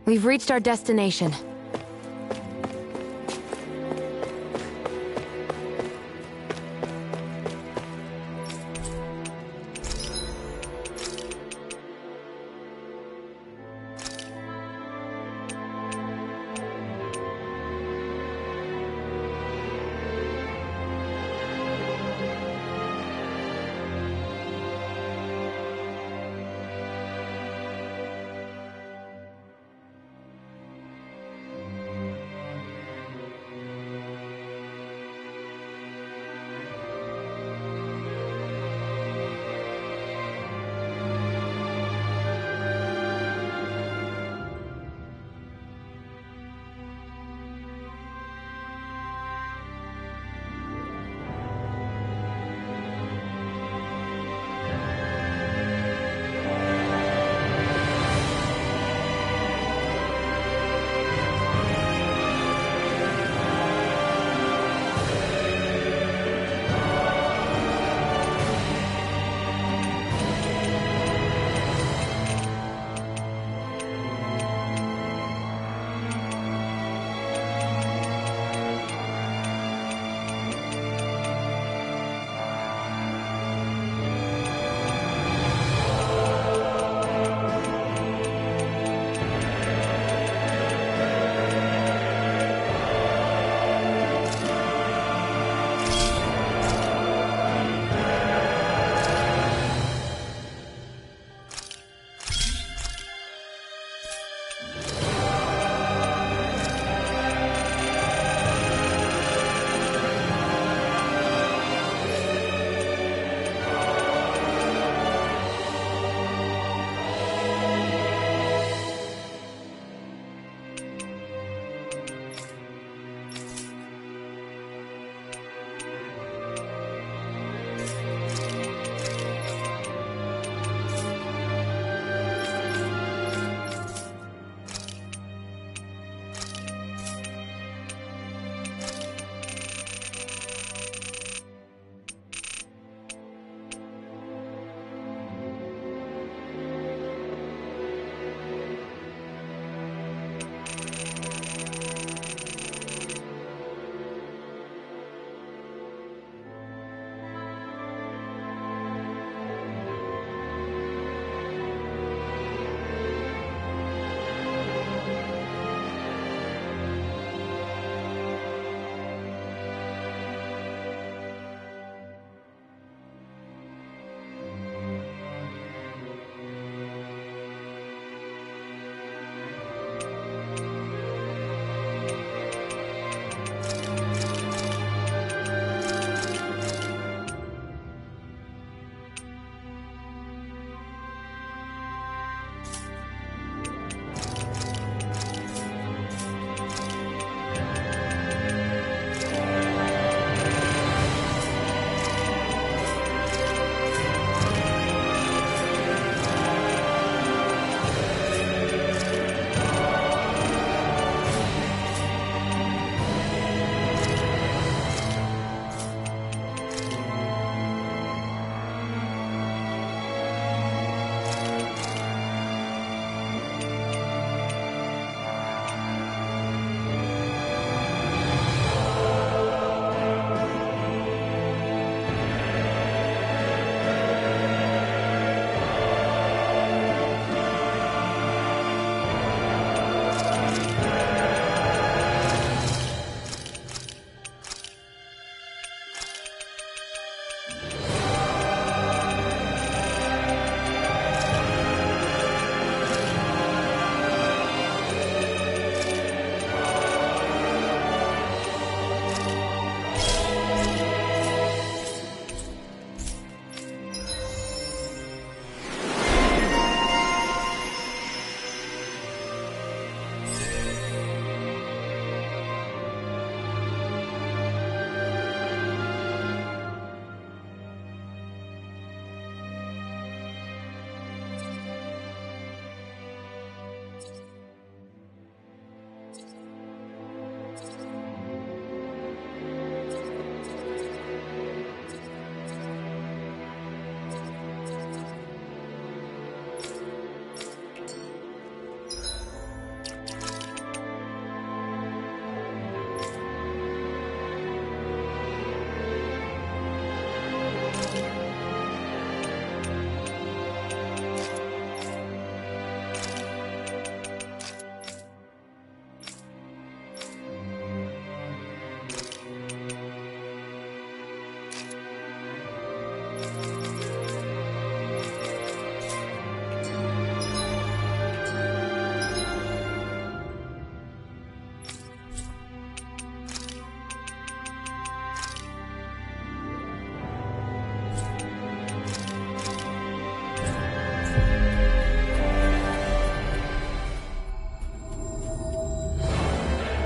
We've reached our destination.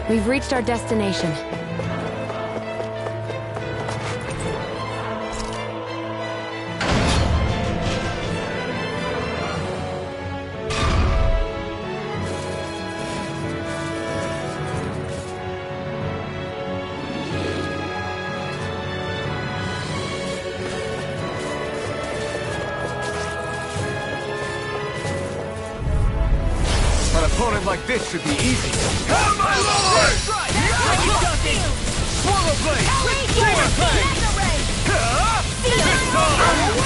We've reached our destination. Like this should be easy. Come on, Lord! Swallow blade! Sword blade!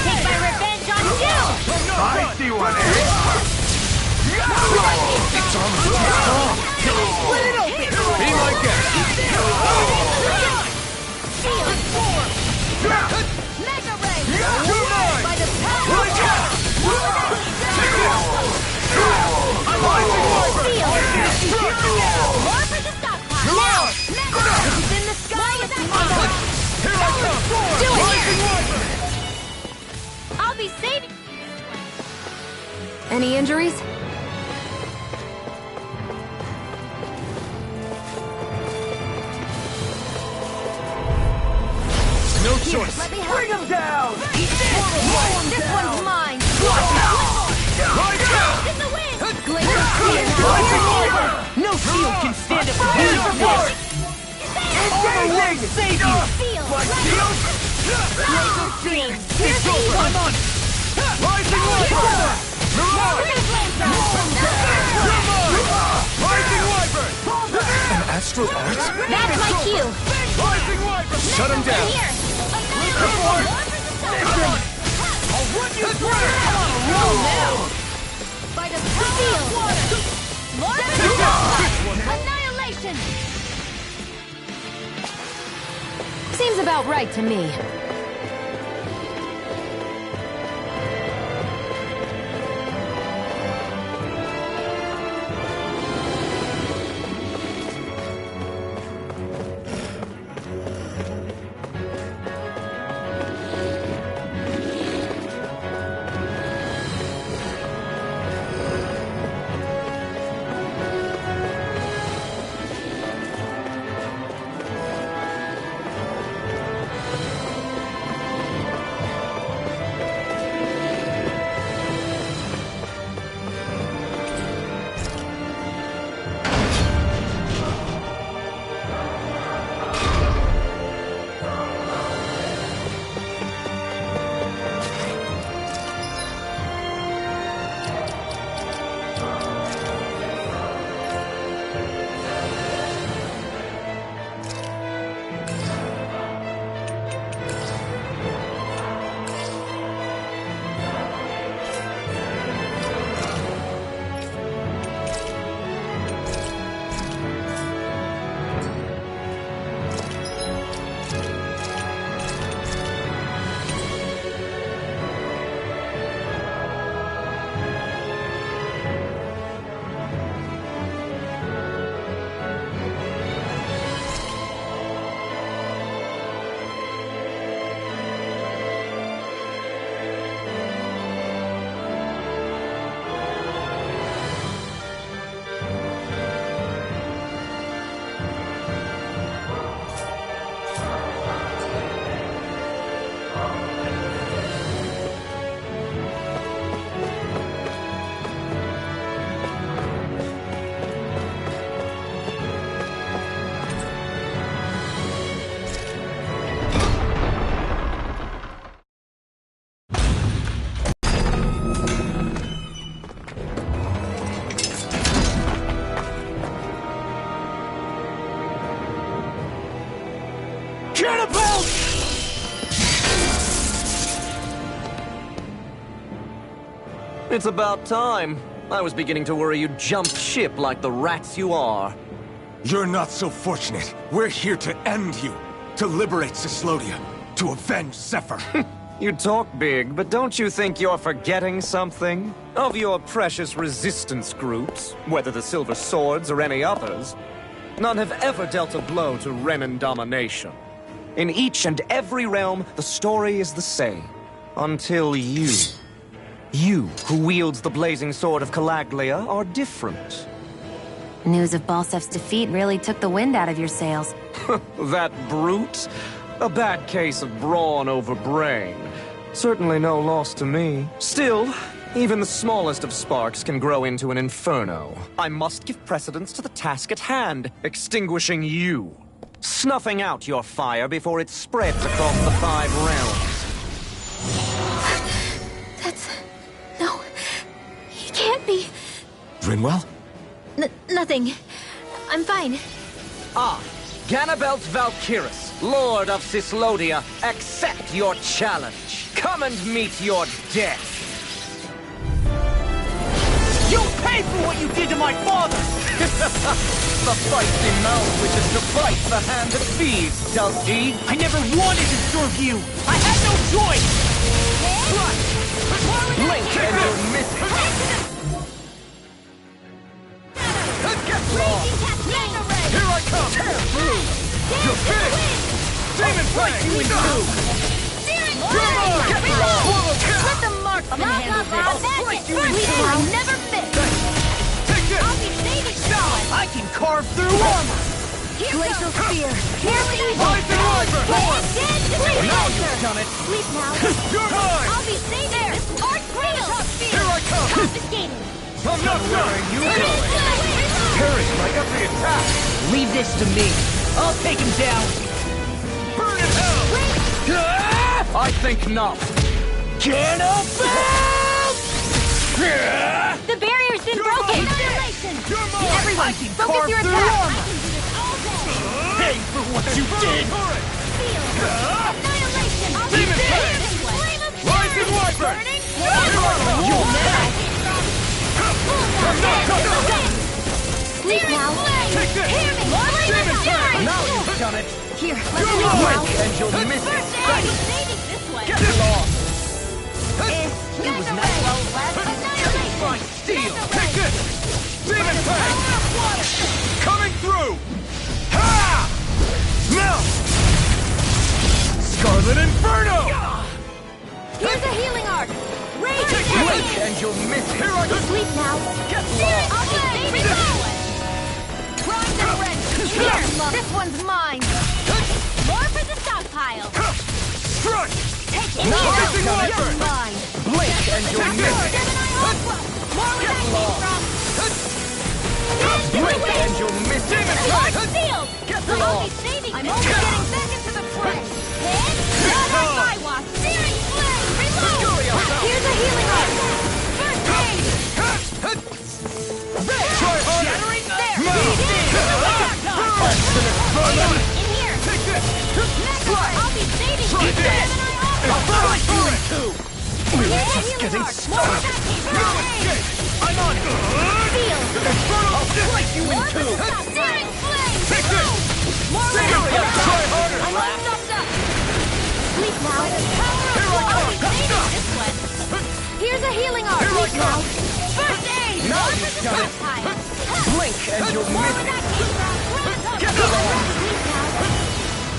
Take my revenge on you! I see one, eh? It's almost too strong. Split it open! Be my guest! Mega ray! By the power! More for the stockpile! Now! It's in the sky with that Here I come! Do Rising Wyvern! I'll be saving... Any injuries? No choice! Let me help. Bring him down! This one's mine! In the wind! No shield can stand up to this! Engaging! Save you! Feel! Shield! It's over! I'm on! Rising Wyvern! Mirage! Rising Wyvern! An astral art? That's my cue! Rising Wyvern! Shut him down! Here! I'll run you through! On a roll now! By the power of water! Lord Annihilation! Seems about right to me. It's about time. I was beginning to worry you'd jump ship like the rats you are. You're not so fortunate. We're here to end you. To liberate Cyslodia. To avenge Zephyr. You talk big, but don't you think you're forgetting something? Of your precious resistance groups, whether the Silver Swords or any others, none have ever dealt a blow to Renan domination. In each and every realm, the story is the same. Until you. You, who wields the blazing sword of Calaglia, are different. News of Balsef's defeat really took the wind out of your sails. That brute? A bad case of brawn over brain. Certainly no loss to me. Still, even the smallest of sparks can grow into an inferno. I must give precedence to the task at hand, extinguishing you. Snuffing out your fire before it spreads across the 5 realms. No, he can't be. Rinwell? Nothing. I'm fine. Ah, Ganabelt Valkyris, Lord of Cyslodia, accept your challenge. Come and meet your death. You'll pay for what you did to my father! The feisty mouth wishes to bite the hand that feeds, does he? I never wanted to serve you! I had no choice! Blink and you'll miss it! Get lost! Here I come! Tear through! You're finished! Demon Blade! You in two! Get lost! Let the marksman handle this. Blink you in We two! will never miss. Take this! I'll be saving someone. I can carve through armor! Glacial spear. Here's the evil. Rise and Wyvern! Now You've done it! Sleep now. You're mine! I'll be saving this. Arc cradle. Here I come! Confiscated. I'm not done! You going! Perish like every attack! Leave this to me. I'll take him down. Burn in hell! I think not. The barrier's been broken. Annihilation. Everyone can Focus carve your through attack. armor! Pay for what you did! Annihilation. I'll be Demon saving Blade. this one. Flame of Rise and fury. Wyvern! Burning. You man! I'm not done! Sleep now. Take this! Hear me. Flame of fury. Now you've done it! Here, let's You're sleep mine! now. And you'll miss it! I'll be saving this one. Get lost! It was not well left. Annihilation. My steel! Take this! Demon Blade! Coming through! Ha! Now! Scarlet Inferno! Here's a healing arc. Rage. Blink and you'll miss it! Here I go! Sleep now. Get I'll lost! be saving this one. Primed and ready. Here, this one's mine. More for the stockpile. Strike! Take it. Now Here. missing Wyvern! You're mine. Blink and you'll miss it! Gemini Aqua. More where that came from. Blink and you'll miss it! Demon Lock Blade! sealed. Get I'll be lost! saving this. I'm only getting back into the fray. Not on my watch. Searing flame. Reload. Here's a healing arc. First aid. Try harder! Shattering there. Obstinate vermin! In here. Take this! I'll be saving Try this. this! I'll burn you in two! We're Yeah, just healing getting arc. More where started! that came No from. escape! I'm on! Seal. Inferno! I'll slice you in More for two! the stock. Searing flame. Take this! More where Here that I came go! Try from. harder! I'm all stuffed up. Sleep now. Here I I'll be come! saving this one. Here's a healing arc. Here I Sleep now. come! First aid. Now More you've for the done it. stockpile. Blink and you'll More miss where it! that came from. Get lost! Sleep now.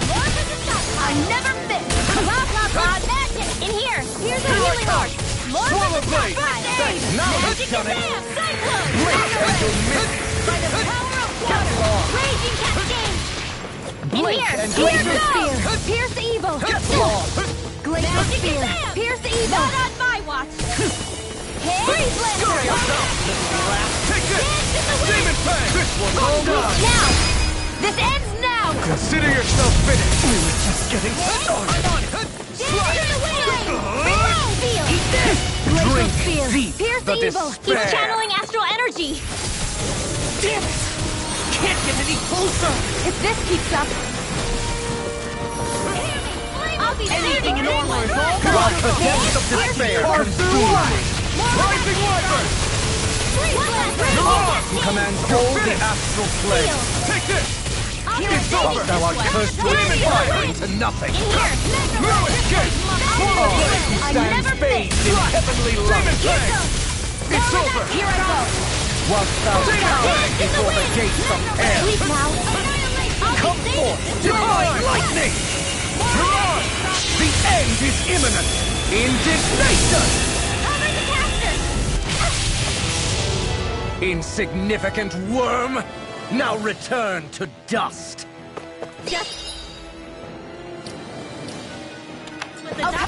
More for the stockpile. I never miss. Blah, blah, blah. Magic. In here. Here's a healing arc. More for Swallow the blade! stockpile. Now Magic you've done it! exam. Cyclone. Blink and you'll miss it! By the power of Get water. lost! Raging cascade. In Blink here. and you'll Here miss goes. it! Pierce the evil. Get lost! Glacial Magic spear. exam. Pierce the evil. Not on my watch. Freeze Scurry blast. yourself, little rat! Take this! Dance in the wind. Demon Fang! This one's all done! Now. This ends now. Consider yourself finished. We were just getting started! I'm on it! Dance in the wind. Reload. Feel. Glacial Drink spear. deep Pierce the the evil. despair. He's channeling astral energy. Damn it! Can't get any closer! If this keeps up. I'll be Anything in armor is all While gone! the depths of despair consume me! Rising Wyvern! Who commands all the astral plane? Take this! It's over! Thou art cursed demon fire into nothing! No escape! Who stands bathed in heavenly light? It's over! Here I go. Whilst thou cowers before the gates of hell! Sleep now. Come forth, divine lightning! You're on! The end is imminent! Indignation! Cover the caster. Insignificant worm! Now return to dust!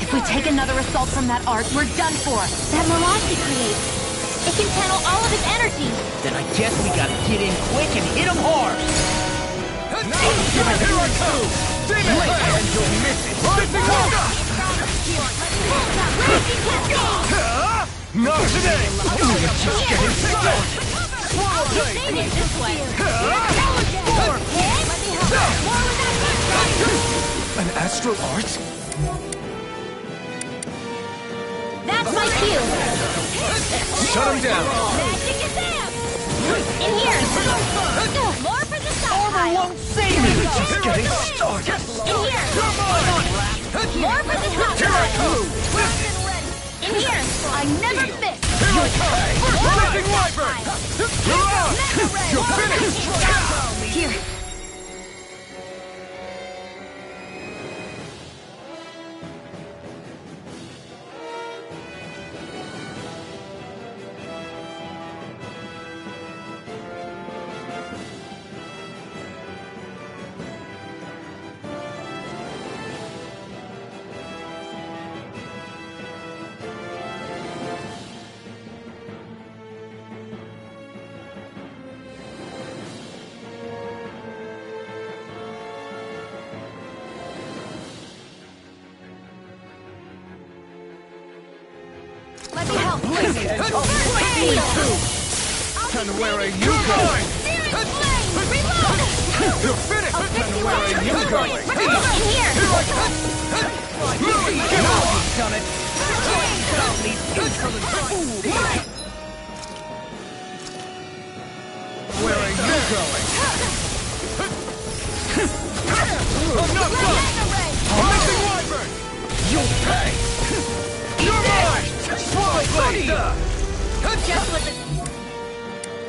If we take another assault from that arc, we're done for. That mirage he creates, it can channel all of his energy. Then I guess we gotta get in quick and hit him hard! Here I come! Wait, and you'll miss it! Not today! You're just getting started! You made it this way! An astral art? That's my cue! Shut him down! Magic is out! In here! More for the Armor won't save me! Just getting started! In here! More for the top Here I come! In here! I never miss! Here I come! Flipping Wyvern! You're out! You're finished! Here! Let me help! And where are you going? You're finished! And where are you going? In here! Now he's done it! Where are you going? I'm not done! Flipping Wyvern! You'll pay! You're mine! Swallow blade! Just with the...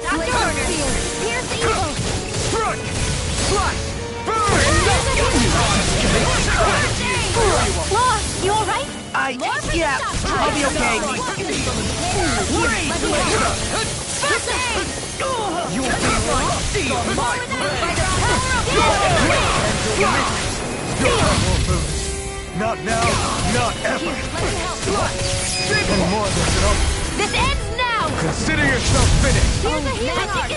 Dr. Order! Here's the evil! Strike! Slash! Burn! Lost! You alright? Yeah, I'll be okay. First aid! You'll be like steel! By the power of Your will lose. Not now, not ever. And more than enough. This ends now! Consider yourself finished. Here's a healing arc!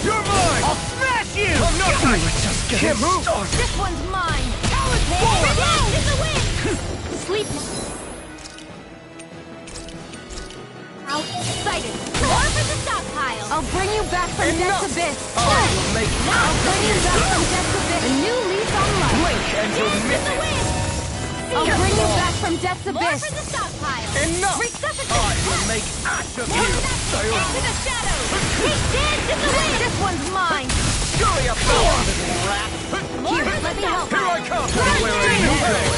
You're mine! I'll smash you! I'm not done. Just getting started. This one's mine! Revenge is the win! Sleep now. Outsider! More for the stockpile! I'll bring you back from Death's Abyss! I'll bring you back from Death's Abyss! A new lease on life! Blink and you'll miss it! I'll bring you back from Death's Abyss! More for the stockpile! Enough! Resuscitate! I will make ash of More you! of that into the shadows! Take dance in the wind! This one's mine! Scurry up power, little rat! Here, let me help! Here I come! Where are you going?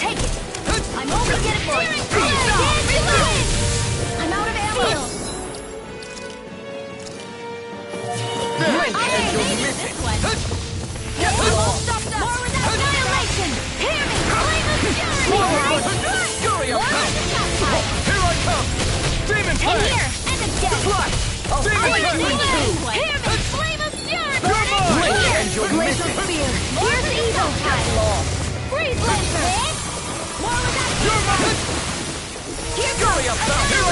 Take it! I'm only getting for it! Dance in the wind! I'm out of ammo! Blink and you'll miss it! Almost stopped us! More with annihilation! Hear me! Flame of fury! Scurry up More with the stockpile! Here I come! Demon In Flame! here! And again! Flash! Demon Flame of Flame! fury! Hear me! Flame of fury! You're mine! Blink and you'll miss Glacial it! spear! Here's the evil pile! Freeze laser! More with that! You're mine! Here Scurry up now! Here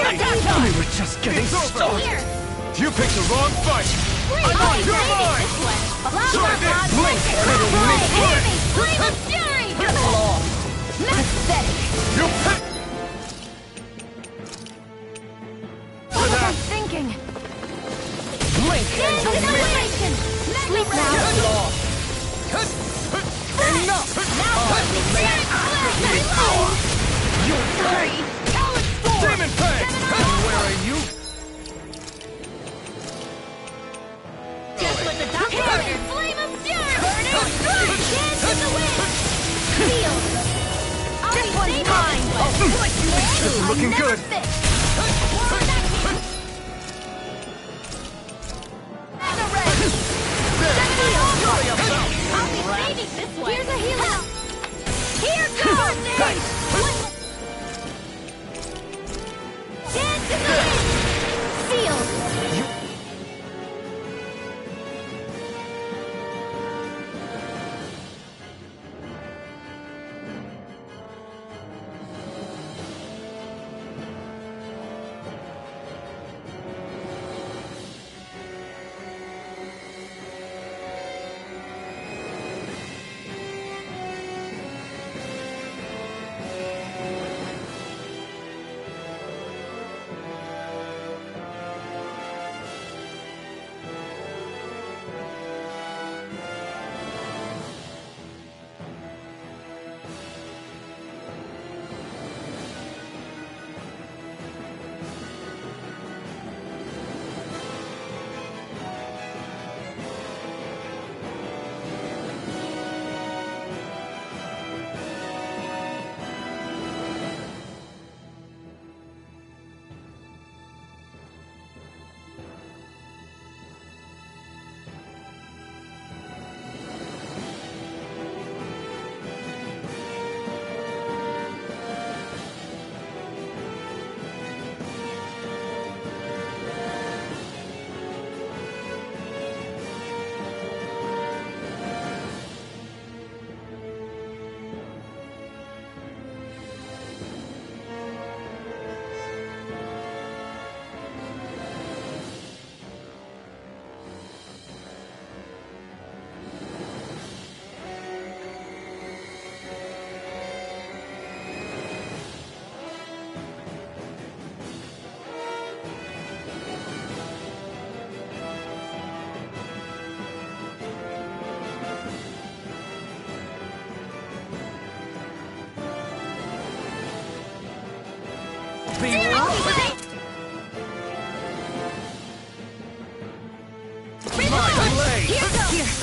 I come! We were just getting started. Here! You picked the wrong fight! You're mine! this way! Try this! Blink and it'll miss Hear it! me! Flame of fury! Pathetic! You picked... What was I thinking? Blink and you'll miss it! Sleep now! Enough! Now I will make You'll pay! Demon Fang! And where are you? Just what the doctor ordered! Flame of fury! Dance in the wind! Feel! This one's mine! This is looking good. I'll be saving this one! Here's a healer! Here goes!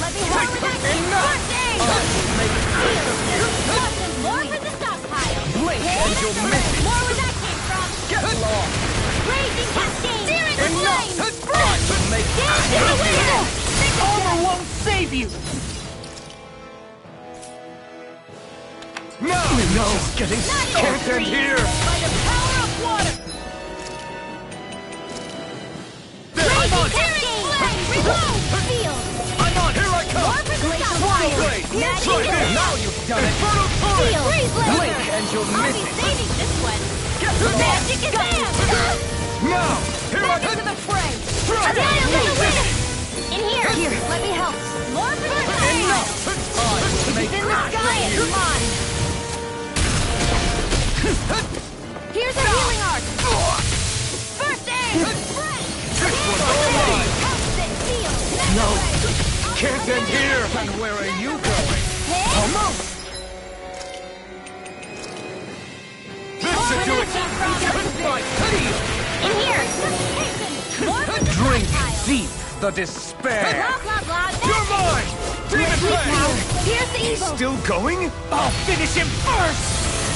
Let me help with that. First aid! Nothing more for the stockpile. Blink and you'll miss it. More where that came from. Get lost. Raging cascade! Searing Enough! flame! Try to make Dance in the wind! Armor won't save you. No! No! Getting can't end here! By the power of water! I'm Raging on. cascade! Reload! Field! I'm on. Here I come! More for the Glacial stockpile! blade. Magic Try is this. Now you've done it. Field! Freeze laser! Blink and you'll I'll miss be it. saving this one! Get Magic is in! Now! Here I Back into the fray! Try it. Annihilate! In here! Here, let me help! More for the stockpile! Make It's in the sky and mine! Here's a healing arc! First aid! No! Can't end here! And where are you going? Almost! This should do it! My heel. In here! More for the Drink stockpile. deep the despair. Blah, blah, blah. You're mine! Demon Blade! Here's the evil! Still going? I'll finish him first.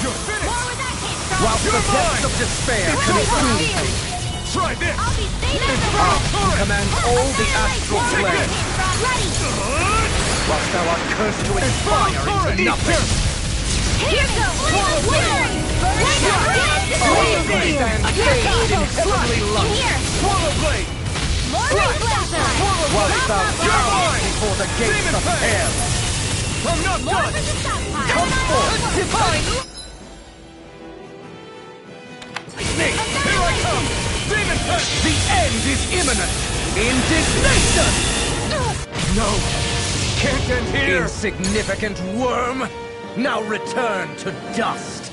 You're More finished! where that came from! While the You're depths mine. of despair Right consume here. you, Try this! I'll be saving the Infernal world! Turret! command all the astral More where that flame, came from! Ready! whilst thou art cursed to expire Turret! into nothing. Here goes! Flame! All three stand bathed in heavenly In light, here! Swallow Blade! More Ring Blaster! whilst thou bows before the gates Demon of Blade. hell. I'm not More done! for the stockpile! Come forth, divine Snake! Here I come! Demon Blade! The end is imminent! Indignation! No! Can't end here! Insignificant worm! Now return to dust!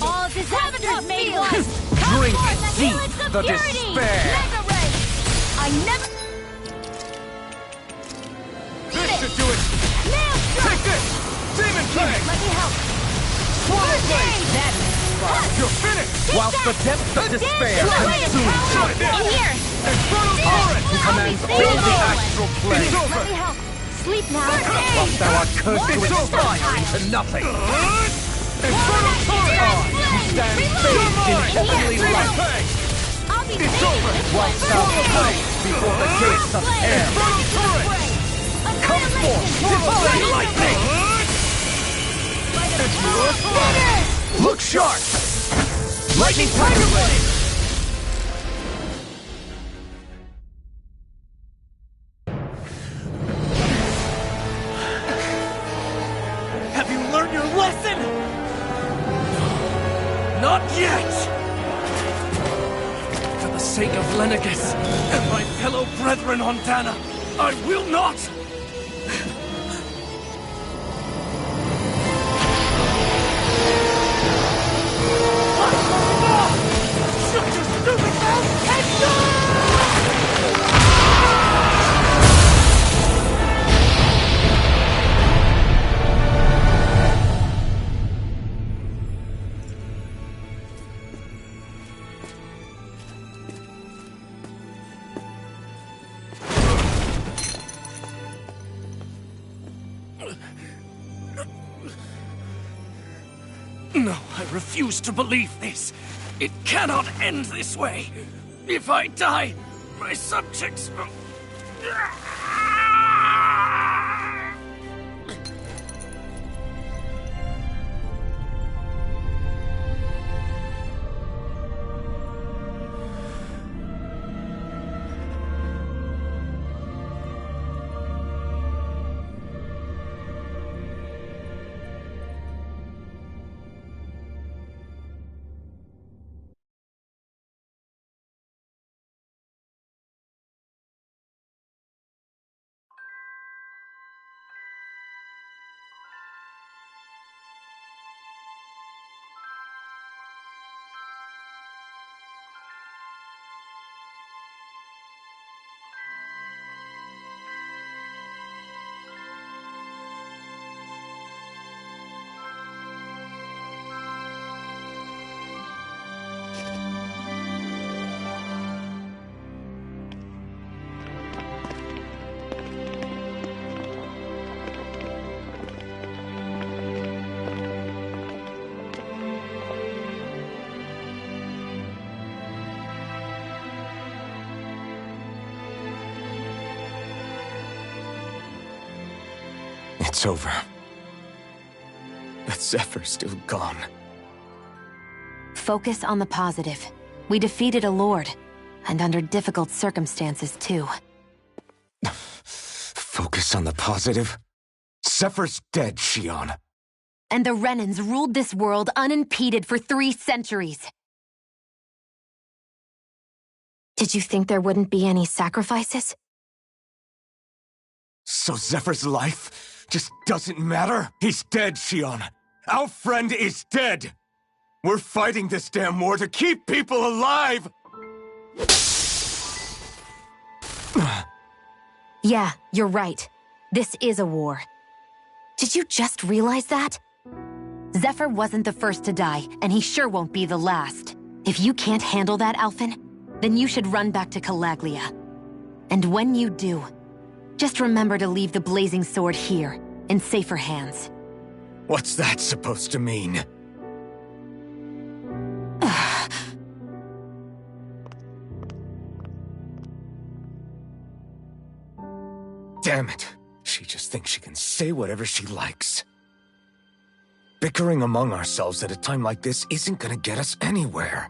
All disasters made one! Drink Come forth, deep helix of the purity! despair. Mega Ray! I never... This should do it! Nail strike! Take this! Demon Blade! Let me help! Swallow Blade! That's You're finished! Whilst the depths of despair Dance consume you, Try this! in here! Infernal Turret! who commands all the astral It's plane, over! Let me help! Sleep now! whilst thou art cursed to It's over. expire into nothing. Infernal Turret! You stand bathed in heavenly light, I'll be It's saving over. this whilst one! thou flies before the gates of hell. Infernal Turret! Come forth, divine lightning! Look sharp! Lightning Tiger Blade! Have you learned your lesson? Not yet! For the sake of Lenegus and my fellow brethren on Dana, I will not! No, I refuse to believe this. It cannot end this way. If I die, my subjects will... It's over. But Zephyr's still gone. Focus on the positive. We defeated a lord, and under difficult circumstances, too. Focus on the positive? Zephyr's dead, Shion. And the Renans ruled this world unimpeded for 3 centuries. Did you think there wouldn't be any sacrifices? So Zephyr's life just doesn't matter? He's dead, Shion. Our friend is dead. We're fighting this damn war to keep people alive! Yeah, you're right. This is a war. Did you just realize that? Zephyr wasn't the first to die, and he sure won't be the last. If you can't handle that, Alphen, then you should run back to Calaglia. And when you do, just remember to leave the blazing sword here, in safer hands. What's that supposed to mean? Damn it. She just thinks she can say whatever she likes. Bickering among ourselves at a time like this isn't gonna get us anywhere.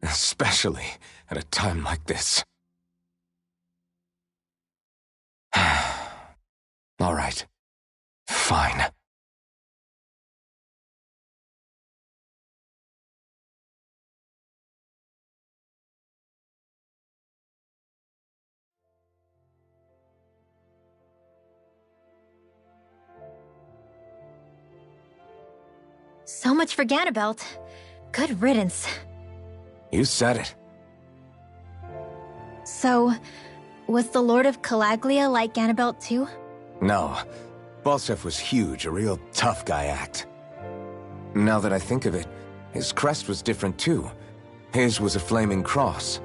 Especially at a time like this. All right. Fine. So much for Ganabelt. Good riddance. You said it. So, was the Lord of Calaglia like Ganabelt too? No. Balsef was huge, a real tough guy act. Now that I think of it, his crest was different too. His was a flaming cross.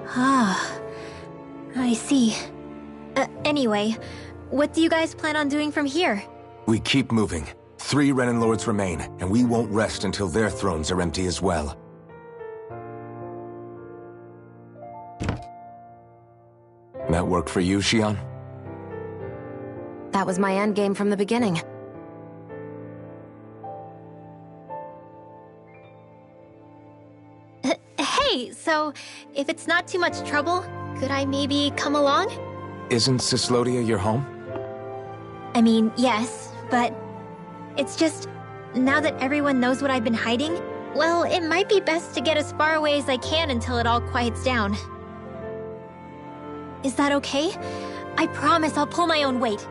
Ah, I see. Anyway, what do you guys plan on doing from here? We keep moving. 3 Renan Lords remain, and we won't rest until their thrones are empty as well. That work for you, Shion? That was my endgame from the beginning. Hey, so, if it's not too much trouble, could I maybe come along? Isn't Cyslodia your home? I mean, yes, but it's just, now that everyone knows what I've been hiding, well, it might be best to get as far away as I can until it all quiets down. Is that okay? I promise I'll pull my own weight.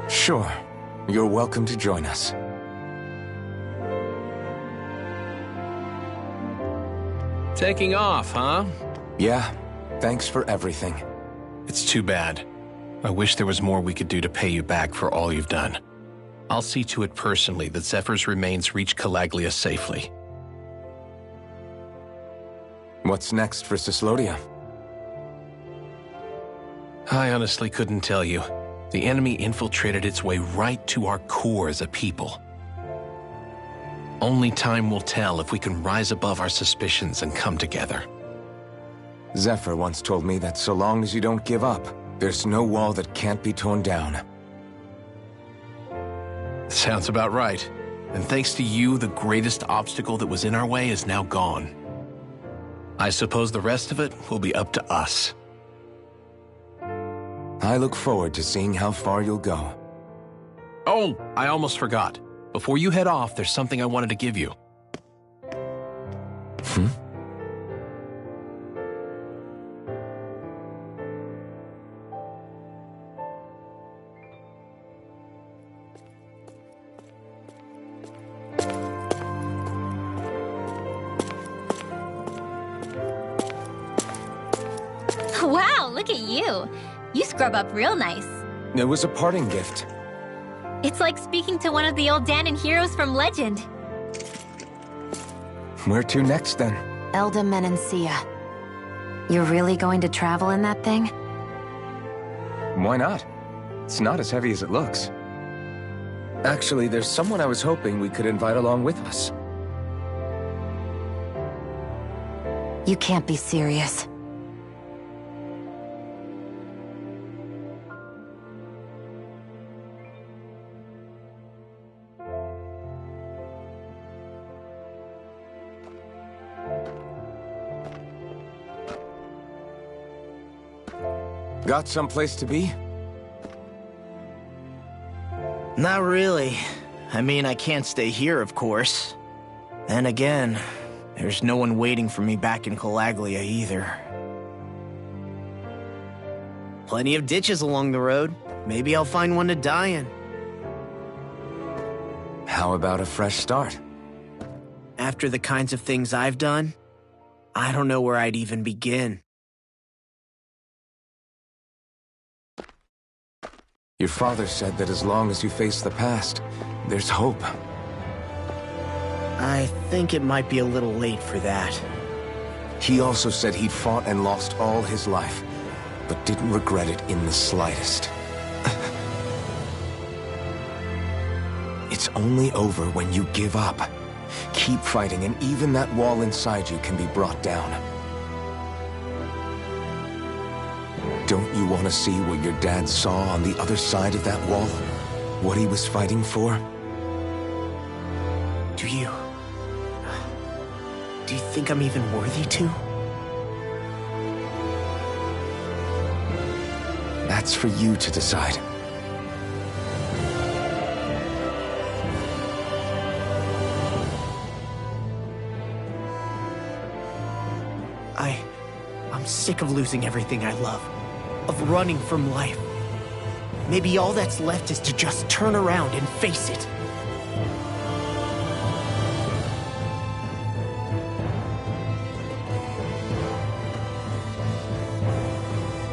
Sure. You're welcome to join us. Taking off, huh? Yeah. Thanks for everything. It's too bad. I wish there was more we could do to pay you back for all you've done. I'll see to it personally that Zephyr's remains reach Calaglia safely. What's next for Cyslodia? I honestly couldn't tell you. The enemy infiltrated its way right to our core as a people. Only time will tell if we can rise above our suspicions and come together. Zephyr once told me that so long as you don't give up, there's no wall that can't be torn down. Sounds about right. And thanks to you, the greatest obstacle that was in our way is now gone. I suppose the rest of it will be up to us. I look forward to seeing how far you'll go. Oh, I almost forgot. Before you head off, there's something I wanted to give you. Wow, look at you. You scrub up real nice. It was a parting gift. It's like speaking to one of the old Danon heroes from legend. Where to next, then? Elda Menancia. You're really going to travel in that thing? Why not? It's not as heavy as it looks. Actually, there's someone I was hoping we could invite along with us. You can't be serious. Got someplace to be? Not really. I mean, I can't stay here, of course. Then again, there's no one waiting for me back in Calaglia either. Plenty of ditches along the road. Maybe I'll find one to die in. How about a fresh start? After the kinds of things I've done, I don't know where I'd even begin. Your father said that as long as you face the past, there's hope. I think it might be a little late for that. He also said he'd fought and lost all his life, but didn't regret it in the slightest. It's only over when you give up. Keep fighting, and even that wall inside you can be brought down. Don't you want to see what your dad saw on the other side of that wall? What he was fighting for? Do you think I'm even worthy to? That's for you to decide. I'm sick of losing everything I love. Of running from life. Maybe all that's left is to just turn around and face it.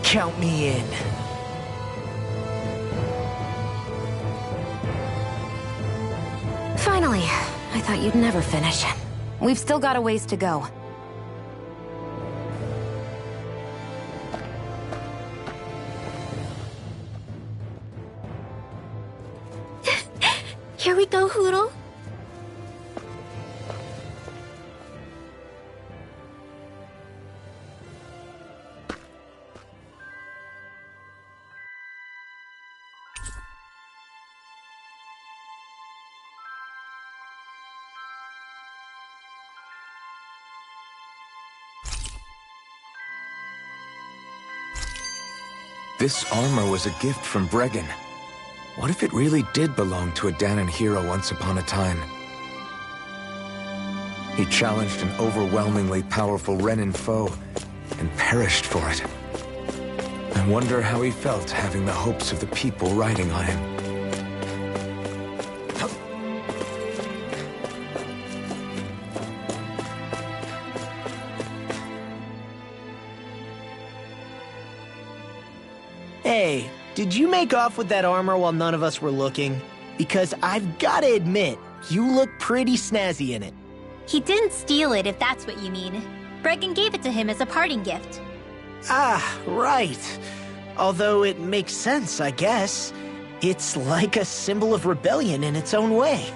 Count me in. Finally, I thought you'd never finish. We've still got a ways to go. Here we go, Hoodle. This armor was a gift from Bregan. What if it really did belong to a Dahnan hero once upon a time? He challenged an overwhelmingly powerful Renin foe, and perished for it. I wonder how he felt having the hopes of the people riding on him. Hey, did you make off with that armor while none of us were looking? Because I've gotta admit, you look pretty snazzy in it. He didn't steal it, if that's what you mean. Bregan gave it to him as a parting gift. Ah, right. Although it makes sense, I guess. It's like a symbol of rebellion in its own way.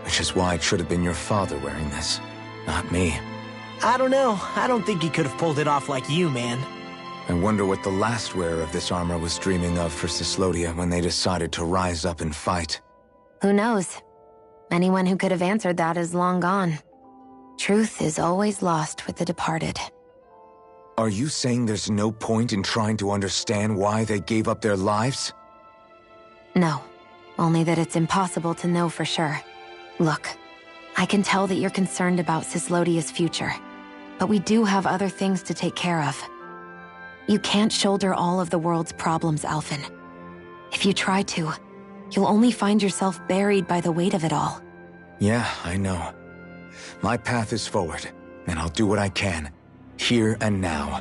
Which is why it should have been your father wearing this, not me. I don't know. I don't think he could have pulled it off like you, man. I wonder what the last wearer of this armor was dreaming of for Cyslodia when they decided to rise up and fight. Who knows? Anyone who could have answered that is long gone. Truth is always lost with the departed. Are you saying there's no point in trying to understand why they gave up their lives? No, only that it's impossible to know for sure. Look, I can tell that you're concerned about Cyslodia's future, but we do have other things to take care of. You can't shoulder all of the world's problems, Alphen. If you try to, you'll only find yourself buried by the weight of it all. Yeah, I know. My path is forward, and I'll do what I can, here and now.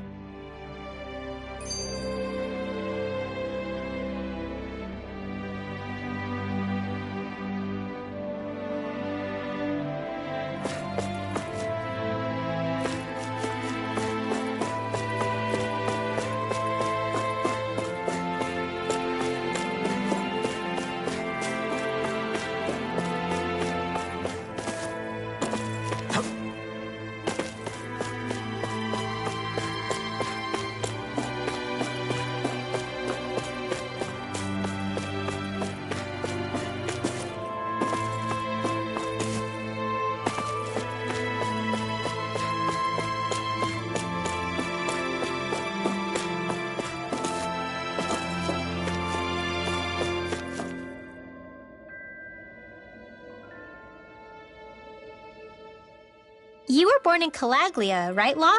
You were born in Calaglia, right, Law?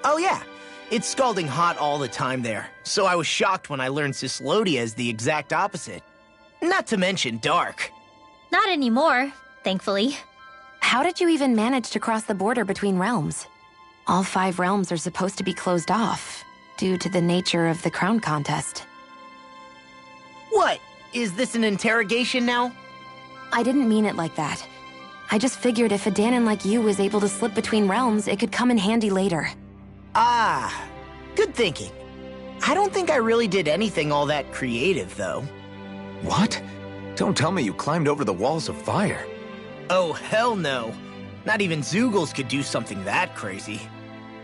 Oh yeah, it's scalding hot all the time there, so I was shocked when I learned Cyslodia is the exact opposite. Not to mention dark. Not anymore, thankfully. How did you even manage to cross the border between realms? All 5 realms are supposed to be closed off, due to the nature of the crown contest. What? Is this an interrogation now? I didn't mean it like that. I just figured if a Danon like you was able to slip between realms, it could come in handy later. Ah, good thinking. I don't think I really did anything all that creative, though. What? Don't tell me you climbed over the walls of fire. Oh, hell no. Not even Zoogles could do something that crazy.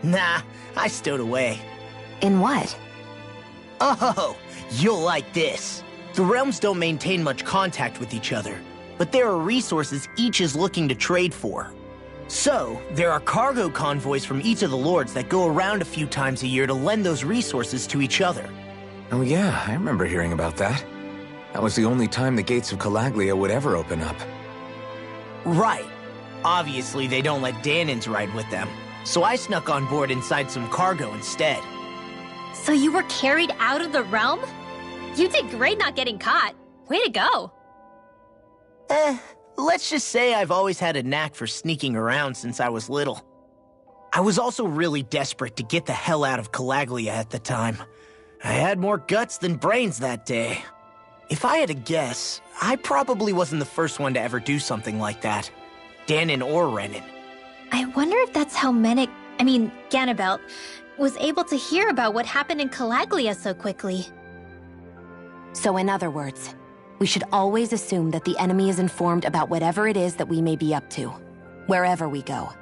Nah, I stowed away. In what? Oh, you'll like this. The realms don't maintain much contact with each other, but there are resources each is looking to trade for. So, there are cargo convoys from each of the lords that go around a few times a year to lend those resources to each other. Oh yeah, I remember hearing about that. That was the only time the gates of Calaglia would ever open up. Right. Obviously, they don't let Danons ride with them, so I snuck on board inside some cargo instead. So you were carried out of the realm? You did great not getting caught. Way to go. Let's just say I've always had a knack for sneaking around since I was little. I was also really desperate to get the hell out of Calaglia at the time. I had more guts than brains that day. If I had to guess, I probably wasn't the first one to ever do something like that. Danon or Renan. I wonder if that's how Ganabelt, was able to hear about what happened in Calaglia so quickly. So in other words, we should always assume that the enemy is informed about whatever it is that we may be up to, wherever we go.